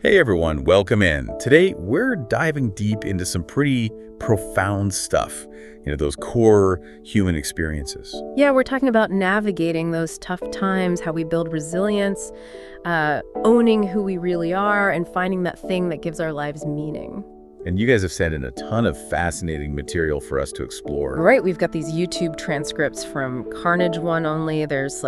Hey everyone, welcome in. Today we're diving deep into some pretty profound stuff, those core human experiences. Yeah, we're talking about navigating those tough times, how we build resilience, owning who we really are, and finding that thing that gives our lives meaning. And you guys have sent in a ton of fascinating material for us to explore. Right, we've got these YouTube transcripts from Carnage 1nOnly. There's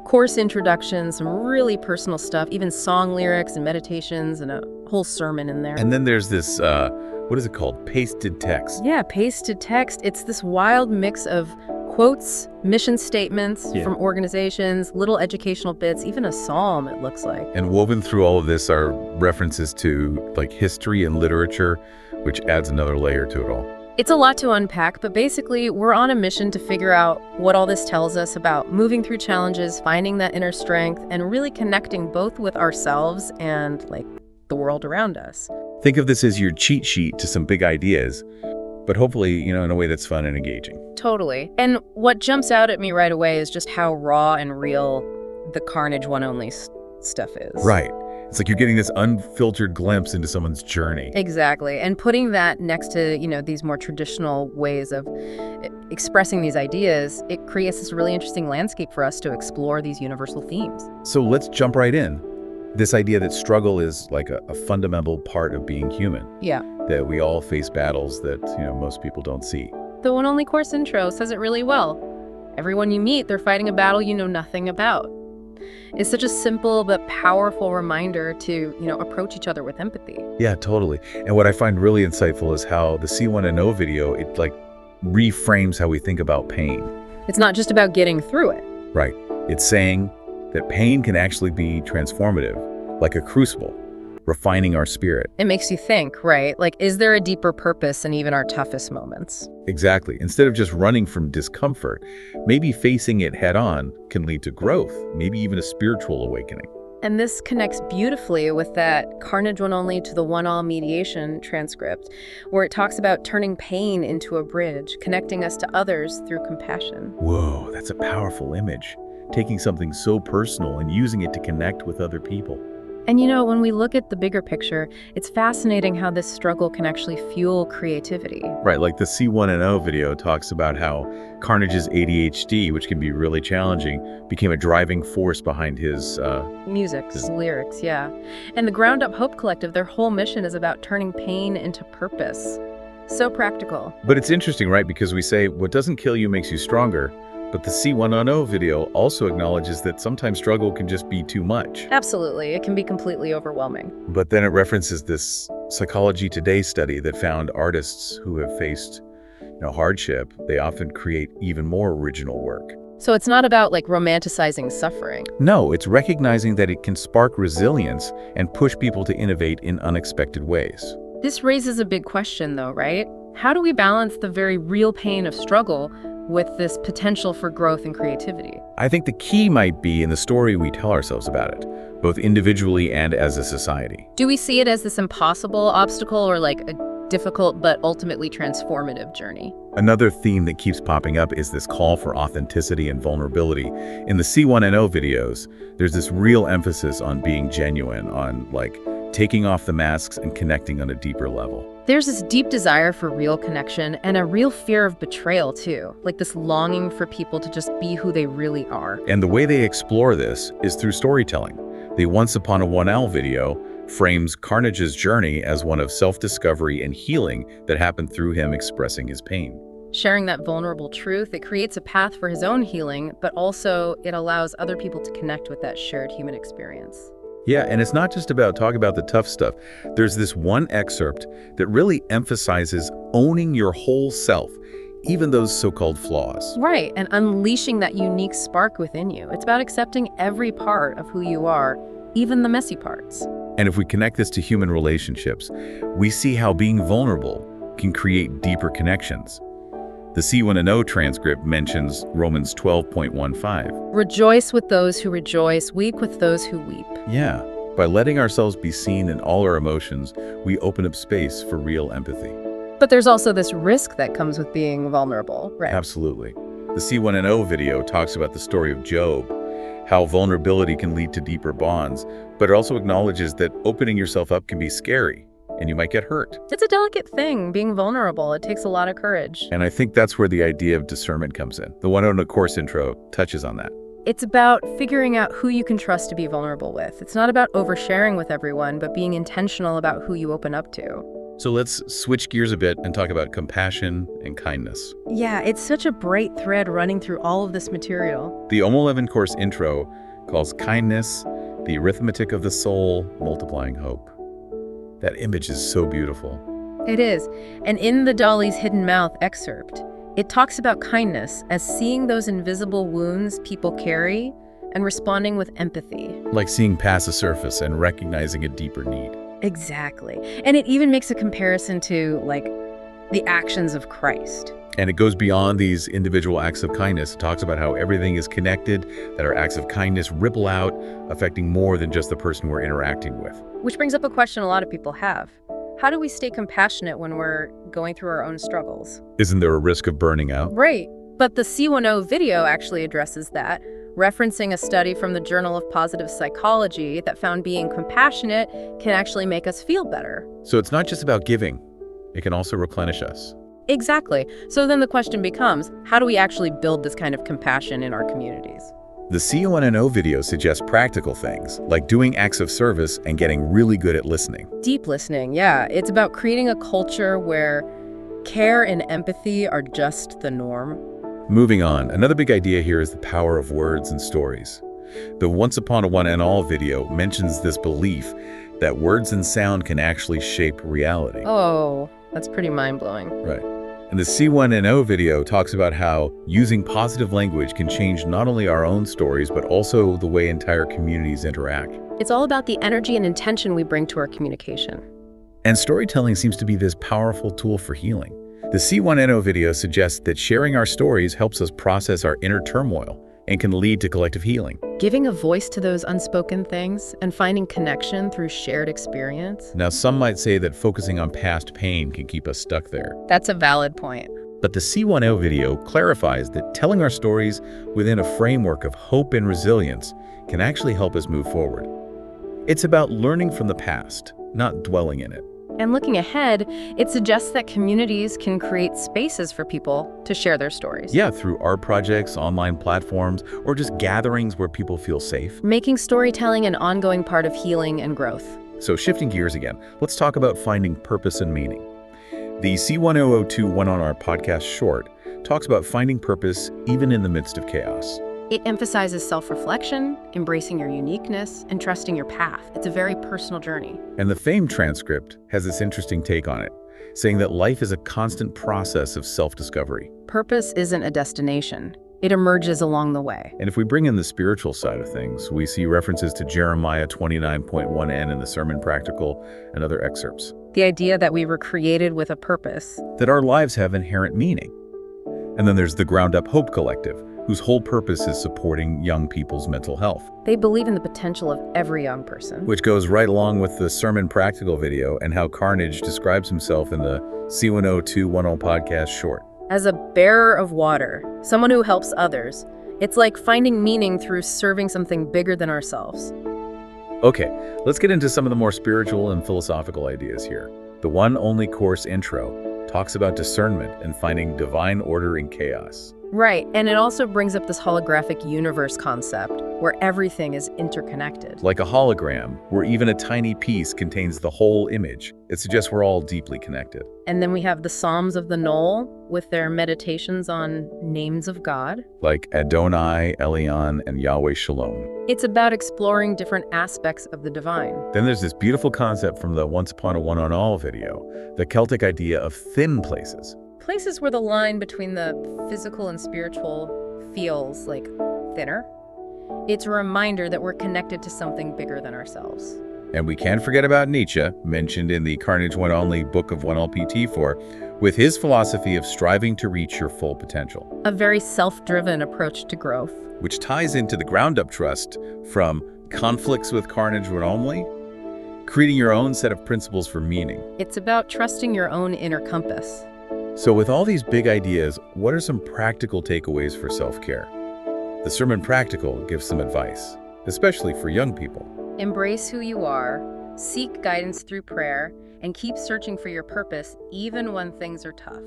course introductions, some really personal stuff, even song lyrics and meditations and a whole sermon in there. And then there's this, what is it called? Pasted text. Yeah, pasted text. It's this wild mix of quotes, mission statements from organizations, little educational bits, even a psalm, it looks like. And woven through all of this are references to history and literature, which adds another layer to it all. It's a lot to unpack, but basically we're on a mission to figure out what all this tells us about moving through challenges, finding that inner strength, and really connecting both with ourselves and the world around us. Think of this as your cheat sheet to some big ideas, but hopefully, in a way that's fun and engaging. Totally. And what jumps out at me right away is just how raw and real the Carnage 1nOnly stuff is. Right. It's like you're getting this unfiltered glimpse into someone's journey. Exactly. And putting that next to, these more traditional ways of expressing these ideas, it creates this really interesting landscape for us to explore these universal themes. So let's jump right in. This idea that struggle is a fundamental part of being human. Yeah. That we all face battles that, most people don't see. The 1nOnly course intro says it really well. Everyone you meet, they're fighting a battle you know nothing about. It's such a simple but powerful reminder to, approach each other with empathy. Yeah, totally. And what I find really insightful is how the C1nO video, it reframes how we think about pain. It's not just about getting through it. Right. It's saying that pain can actually be transformative, like a crucible, refining our spirit. It makes you think, right? Is there a deeper purpose in even our toughest moments? Exactly. Instead of just running from discomfort, maybe facing it head on can lead to growth, maybe even a spiritual awakening. And this connects beautifully with that Carnage 1nOnly to the 1all mediation transcript, where it talks about turning pain into a bridge, connecting us to others through compassion. Whoa, that's a powerful image. Taking something so personal and using it to connect with other people. And when we look at the bigger picture, it's fascinating how this struggle can actually fuel creativity. Right, like the C1nO video talks about how Carnage's ADHD, which can be really challenging, became a driving force behind his lyrics, yeah. And the Ground Up Hope Collective, their whole mission is about turning pain into purpose. So practical. But it's interesting, right? Because we say what doesn't kill you makes you stronger. But the C1nO video also acknowledges that sometimes struggle can just be too much. Absolutely. It can be completely overwhelming. But then it references this Psychology Today study that found artists who have faced hardship, they often create even more original work. So it's not about romanticizing suffering. No, it's recognizing that it can spark resilience and push people to innovate in unexpected ways. This raises a big question though, right? How do we balance the very real pain of struggle with this potential for growth and creativity? I think the key might be in the story we tell ourselves about it, both individually and as a society. Do we see it as this impossible obstacle or a difficult but ultimately transformative journey? Another theme that keeps popping up is this call for authenticity and vulnerability. In the C1nO videos, there's this real emphasis on being genuine, on taking off the masks and connecting on a deeper level. There's this deep desire for real connection and a real fear of betrayal too, this longing for people to just be who they really are. And the way they explore this is through storytelling. The Once Upon a 1L video frames Carnage's journey as one of self-discovery and healing that happened through him expressing his pain. Sharing that vulnerable truth, it creates a path for his own healing, but also it allows other people to connect with that shared human experience. Yeah, and it's not just about talking about the tough stuff. There's this one excerpt that really emphasizes owning your whole self, even those so-called flaws. Right, and unleashing that unique spark within you. It's about accepting every part of who you are, even the messy parts. And if we connect this to human relationships, we see how being vulnerable can create deeper connections. The C1nO transcript mentions Romans 12.15. Rejoice with those who rejoice, weep with those who weep. Yeah, by letting ourselves be seen in all our emotions, we open up space for real empathy. But there's also this risk that comes with being vulnerable, right? Absolutely. The C1nO video talks about the story of Job, how vulnerability can lead to deeper bonds, but it also acknowledges that opening yourself up can be scary, and you might get hurt. It's a delicate thing, being vulnerable. It takes a lot of courage. And I think that's where the idea of discernment comes in. The 1nOnly course intro touches on that. It's about figuring out who you can trust to be vulnerable with. It's not about oversharing with everyone, but being intentional about who you open up to. So let's switch gears a bit and talk about compassion and kindness. Yeah, it's such a bright thread running through all of this material. The 111 course intro calls kindness the arithmetic of the soul, multiplying hope. That image is so beautiful. It is. And in the Dolly's Hidden Mouth excerpt, it talks about kindness as seeing those invisible wounds people carry and responding with empathy. Like seeing past the surface and recognizing a deeper need. Exactly. And it even makes a comparison to, like, the actions of Christ. And it goes beyond these individual acts of kindness. It talks about how everything is connected, that our acts of kindness ripple out, affecting more than just the person we're interacting with. Which brings up a question a lot of people have. How do we stay compassionate when we're going through our own struggles? Isn't there a risk of burning out? Right. But the C1O video actually addresses that, referencing a study from the Journal of Positive Psychology that found being compassionate can actually make us feel better. So it's not just about giving. It can also replenish us. Exactly. So then the question becomes, how do we actually build this kind of compassion in our communities? The C1NO video suggests practical things, like doing acts of service and getting really good at listening. Deep listening, yeah. It's about creating a culture where care and empathy are just the norm. Moving on, another big idea here is the power of words and stories. The Once Upon a One and All video mentions this belief that words and sound can actually shape reality. Oh, that's pretty mind-blowing. Right. And the C1NO video talks about how using positive language can change not only our own stories, but also the way entire communities interact. It's all about the energy and intention we bring to our communication. And storytelling seems to be this powerful tool for healing. The C1NO video suggests that sharing our stories helps us process our inner turmoil and can lead to collective healing. Giving a voice to those unspoken things and finding connection through shared experience. Now, some might say that focusing on past pain can keep us stuck there. That's a valid point. But the C1O video clarifies that telling our stories within a framework of hope and resilience can actually help us move forward. It's about learning from the past, not dwelling in it. And looking ahead, it suggests that communities can create spaces for people to share their stories. Yeah, through art projects, online platforms, or just gatherings where people feel safe. Making storytelling an ongoing part of healing and growth. So shifting gears again, let's talk about finding purpose and meaning. The C1002 One on Our podcast short talks about finding purpose even in the midst of chaos. It emphasizes self-reflection, embracing your uniqueness, and trusting your path. It's a very personal journey. And the Fame transcript has this interesting take on it, saying that life is a constant process of self-discovery. Purpose isn't a destination. It emerges along the way. And if we bring in the spiritual side of things, we see references to Jeremiah 29.1n in the Sermon Practical and other excerpts. The idea that we were created with a purpose. That our lives have inherent meaning. And then there's the Ground Up Hope Collective, whose whole purpose is supporting young people's mental health. They believe in the potential of every young person. Which goes right along with the Sermon Practical video and how Carnage describes himself in the C1021 podcast short. As a bearer of water, someone who helps others. It's like finding meaning through serving something bigger than ourselves. Okay, let's get into some of the more spiritual and philosophical ideas here. The 1nOnly course intro talks about discernment and finding divine order in chaos. Right, and it also brings up this holographic universe concept, where everything is interconnected. Like a hologram, where even a tiny piece contains the whole image. It suggests we're all deeply connected. And then we have the Psalms of the Knoll, with their meditations on names of God. Like Adonai, Elion, and Yahweh Shalom. It's about exploring different aspects of the divine. Then there's this beautiful concept from the Once Upon a One on All video, the Celtic idea of thin places. Places where the line between the physical and spiritual feels like thinner. It's a reminder that we're connected to something bigger than ourselves. And we can't forget about Nietzsche, mentioned in the Carnage 1nOnly book of 1LPT4, with his philosophy of striving to reach your full potential. A very self-driven approach to growth. Which ties into the ground-up trust from conflicts with Carnage 1nOnly, creating your own set of principles for meaning. It's about trusting your own inner compass. So with all these big ideas, what are some practical takeaways for self-care? The Sermon Practical gives some advice, especially for young people. Embrace who you are, seek guidance through prayer, and keep searching for your purpose even when things are tough.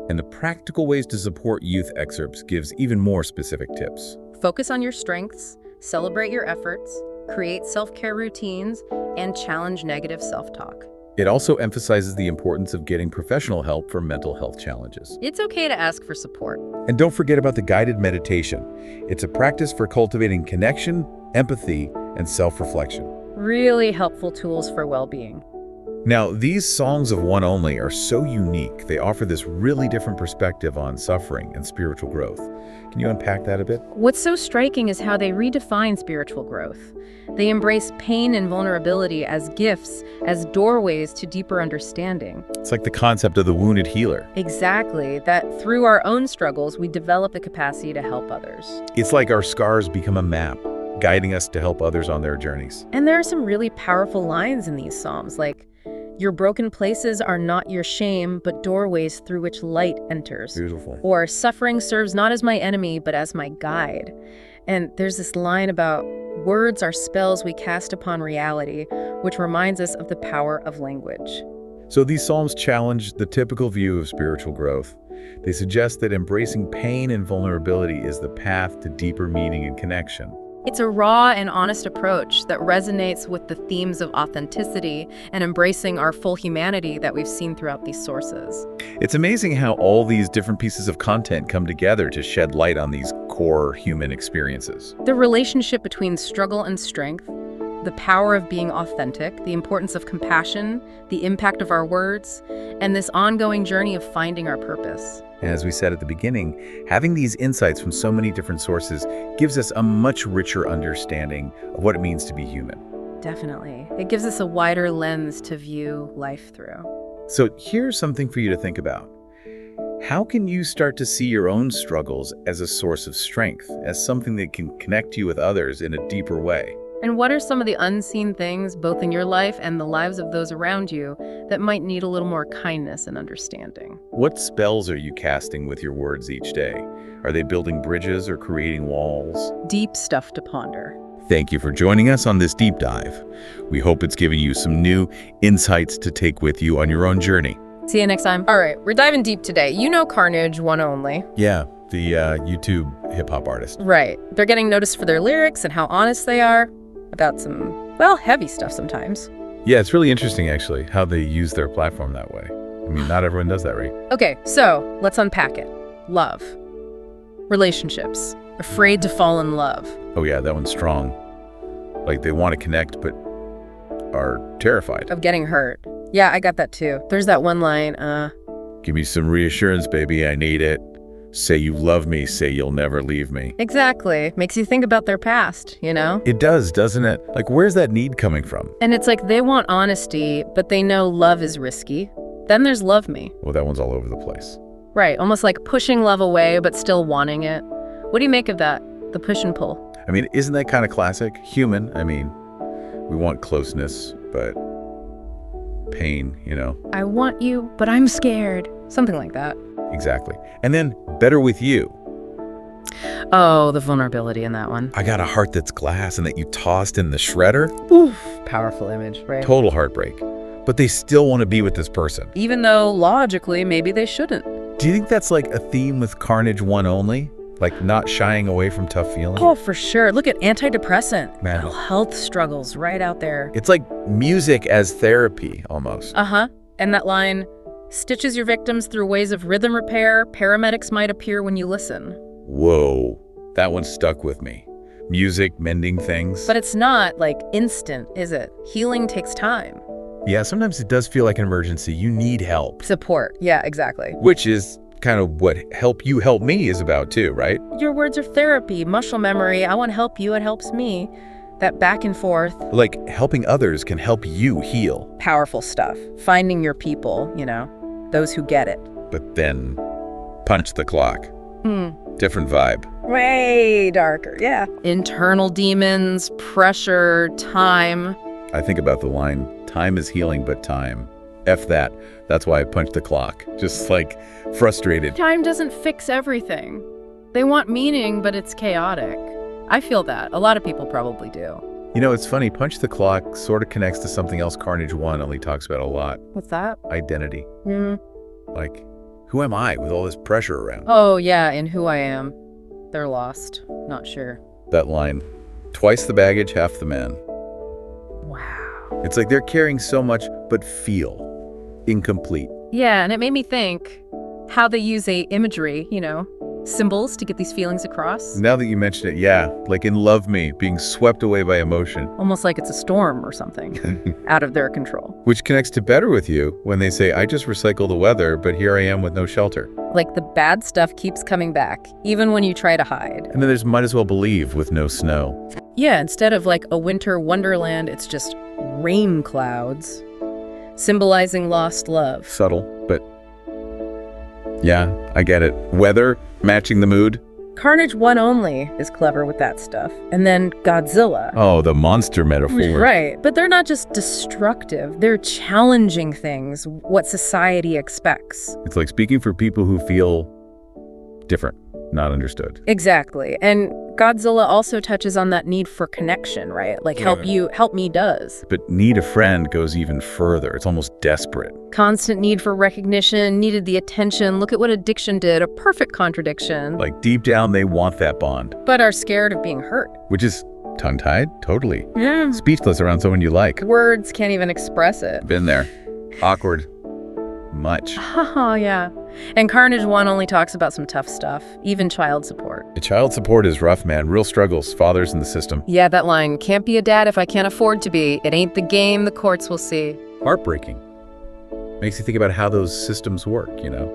And the Practical Ways to Support Youth excerpts gives even more specific tips. Focus on your strengths, celebrate your efforts, create self-care routines, and challenge negative self-talk. It also emphasizes the importance of getting professional help for mental health challenges. It's okay to ask for support. And don't forget about the guided meditation. It's a practice for cultivating connection, empathy, and self-reflection. Really helpful tools for well-being. Now, these songs of 1nOnly are so unique. They offer this really different perspective on suffering and spiritual growth. Can you unpack that a bit? What's so striking is how they redefine spiritual growth. They embrace pain and vulnerability as gifts, as doorways to deeper understanding. It's like the concept of the wounded healer. Exactly, that through our own struggles, we develop the capacity to help others. It's like our scars become a map, guiding us to help others on their journeys. And there are some really powerful lines in these psalms, like, "Your broken places are not your shame, but doorways through which light enters." Beautiful. Or, "Suffering serves not as my enemy, but as my guide." And there's this line about, "Words are spells we cast upon reality," which reminds us of the power of language. So these psalms challenge the typical view of spiritual growth. They suggest that embracing pain and vulnerability is the path to deeper meaning and connection. It's a raw and honest approach that resonates with the themes of authenticity and embracing our full humanity that we've seen throughout these sources. It's amazing how all these different pieces of content come together to shed light on these core human experiences. The relationship between struggle and strength, the power of being authentic, the importance of compassion, the impact of our words, and this ongoing journey of finding our purpose. And as we said at the beginning, having these insights from so many different sources gives us a much richer understanding of what it means to be human. Definitely. It gives us a wider lens to view life through. So here's something for you to think about. How can you start to see your own struggles as a source of strength, as something that can connect you with others in a deeper way? And what are some of the unseen things, both in your life and the lives of those around you, that might need a little more kindness and understanding? What spells are you casting with your words each day? Are they building bridges or creating walls? Deep stuff to ponder. Thank you for joining us on this deep dive. We hope it's given you some new insights to take with you on your own journey. See you next time. All right, we're diving deep today. You know Carnage, 1nOnly. Yeah, the YouTube hip-hop artist. Right. They're getting noticed for their lyrics and how honest they are about some, well, heavy stuff sometimes. Yeah, it's really interesting, actually, how they use their platform that way. I mean, not everyone does that, right? Okay, so let's unpack it. Love. Relationships. Afraid to fall in love. Oh yeah, that one's strong. Like they want to connect, but are terrified. Of getting hurt. Yeah, I got that too. There's that one line, Give me some reassurance, baby, I need it. Say you love me, say you'll never leave me. Exactly. Makes you think about their past, you know? It does, doesn't it? Like, where's that need coming from? And it's like they want honesty, but they know love is risky. Then there's love me. Well, that one's all over the place. Right, almost like pushing love away, but still wanting it. What do you make of that? The push and pull. I mean, isn't that kind of classic? Human, I mean, we want closeness, but pain, you know? I want you, but I'm scared. Something like that. Exactly. And then, better with you. Oh, the vulnerability in that one. I got a heart that's glass and that you tossed in the shredder. Oof, powerful image, right? Total heartbreak. But they still want to be with this person. Even though, logically, maybe they shouldn't. Do you think that's like a theme with Carnage 1nOnly? Like not shying away from tough feelings? Oh, for sure. Look at antidepressant. Man. Mental health struggles right out there. It's like music as therapy, almost. Uh-huh. And that line, stitches your victims through ways of rhythm repair, paramedics might appear when you listen. Whoa, that one stuck with me. Music mending things. But it's not, like, instant, is it? Healing takes time. Yeah, sometimes it does feel like an emergency. You need help. Support. Yeah, exactly. Which is kind of what help you help me is about too, right? Your words are therapy, muscle memory. I want to help you, it helps me. That back and forth. Like helping others can help you heal. Powerful stuff. Finding your people, you know, those who get it. But then punch the clock. Different vibe. Way darker, yeah. Internal demons, pressure, time. I think about the line, time is healing but time. F that. That's why I punched the clock. Just like frustrated. Time doesn't fix everything. They want meaning, but it's chaotic. I feel that. A lot of people probably do. You know, it's funny, Punch the Clock sort of connects to something else Carnage 1nOnly talks about a lot. What's that? Identity. Like, who am I with all this pressure around? Oh, yeah, in Who I Am. They're lost. Not sure. That line, twice the baggage, half the man. Wow. It's like they're carrying so much, but feel incomplete. Yeah, and it made me think how they use imagery, symbols to get these feelings across. Now that you mention it, yeah, like in Love Me, being swept away by emotion. Almost like it's a storm or something, out of their control. Which connects to Better With You when they say, I just recycle the weather, but here I am with no shelter. Like the bad stuff keeps coming back, even when you try to hide. And then there's Might As Well Believe with no snow. Yeah, instead of like a winter wonderland, it's just rain clouds, symbolizing lost love. Subtle, but yeah, I get it. Weather, matching the mood. Carnage 1nOnly is clever with that stuff. And then Godzilla. Oh, the monster metaphor. Right, but they're not just destructive. They're challenging things, what society expects. It's like speaking for people who feel different, not understood. Exactly. And Godzilla also touches on that need for connection, right? Like help me does. But need a friend goes even further. It's almost desperate. Constant need for recognition, needed the attention. Look at what addiction did, a perfect contradiction. Like deep down, they want that bond. But are scared of being hurt. Which is tongue-tied, totally. Yeah. Speechless around someone you like. Words can't even express it. Been there. Awkward. Much. Oh, yeah. And Carnage 1nOnly talks about some tough stuff, even child support. The child support is rough, man. Real struggles. Fathers in the system. Yeah, that line, can't be a dad if I can't afford to be. It ain't the game, the courts will see. Heartbreaking. Makes you think about how those systems work,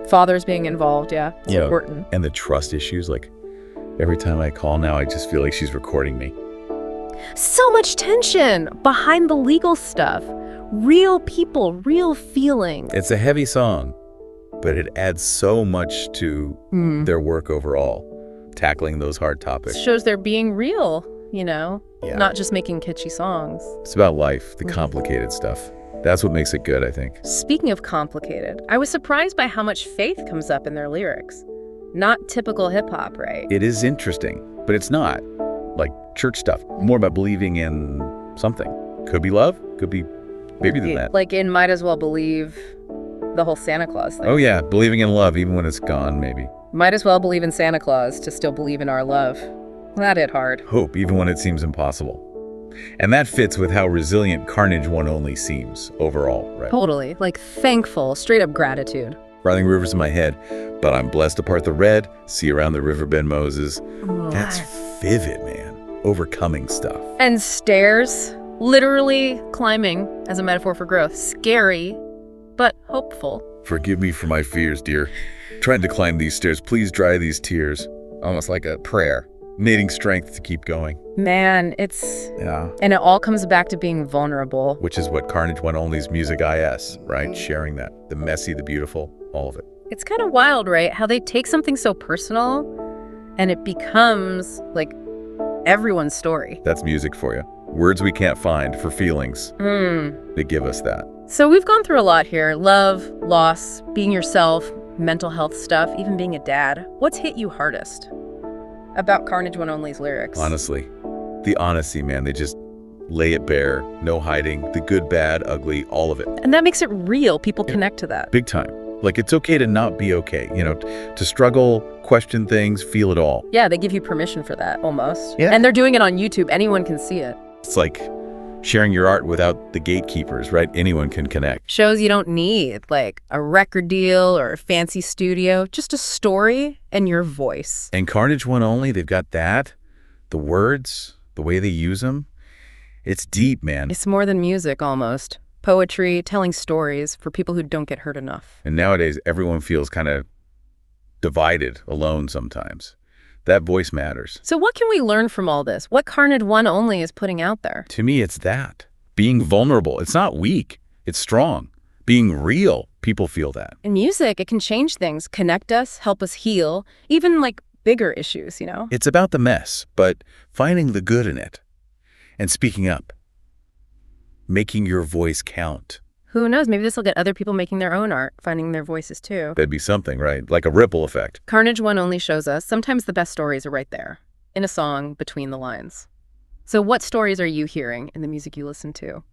Fathers being involved, yeah. It's important. And the trust issues, like every time I call now, I just feel like she's recording me. So much tension behind the legal stuff. Real people, real feelings. It's a heavy song, but it adds so much to their work overall, tackling those hard topics. It shows they're being real, not just making kitschy songs. It's about life, the complicated stuff. That's what makes it good, I think. Speaking of complicated, I was surprised by how much faith comes up in their lyrics. Not typical hip-hop, right? It is interesting, but it's not like church stuff. More about believing in something. Could be love, could be maybe than that. Like in Might As Well Believe, the whole Santa Claus thing. Oh yeah, believing in love even when it's gone, maybe. Might as well believe in Santa Claus to still believe in our love. That hit hard. Hope even when it seems impossible. And that fits with how resilient Carnage 1nOnly seems overall, right? Totally. Like thankful, straight up gratitude. Rising rivers in my head, but I'm blessed to part the red, see around the river bend Moses. Oh. That's vivid, man. Overcoming stuff. And stairs, literally climbing as a metaphor for growth. Scary, but hopeful. Forgive me for my fears, dear. Trying to climb these stairs, please dry these tears. Almost like a prayer, needing strength to keep going. Man, Yeah. And it all comes back to being vulnerable. Which is what Carnage 1nOnly's music is, right? Sharing that, the messy, the beautiful, all of it. It's kind of wild, right? How they take something so personal and it becomes like everyone's story. That's music for you. Words we can't find for feelings. They give us that. So we've gone through a lot here. Love, loss, being yourself, mental health stuff, even being a dad. What's hit you hardest about Carnage 1nOnly's lyrics? Honestly, the honesty, man. They just lay it bare. No hiding. The good, bad, ugly, all of it. And that makes it real. People connect to that. Big time. Like, it's okay to not be okay. To struggle, question things, feel it all. Yeah, they give you permission for that, almost. Yeah. And they're doing it on YouTube. Anyone can see it. It's like sharing your art without the gatekeepers, right? Anyone can connect. Shows you don't need, like, a record deal or a fancy studio. Just a story and your voice. And Carnage 1nOnly, they've got that. The words, the way they use them. It's deep, man. It's more than music, almost. Poetry, telling stories for people who don't get hurt enough. And nowadays, everyone feels kind of divided, alone sometimes. That voice matters. So what can we learn from all this? What Carnage 1nOnly is putting out there? To me, it's that. Being vulnerable. It's not weak. It's strong. Being real. People feel that. In music, it can change things, connect us, help us heal, even like bigger issues, It's about the mess, but finding the good in it and speaking up. Making your voice count. Who knows? Maybe this will get other people making their own art, finding their voices too. That'd be something, right? Like a ripple effect. Carnage 1nOnly shows us sometimes the best stories are right there, in a song between the lines. So what stories are you hearing in the music you listen to?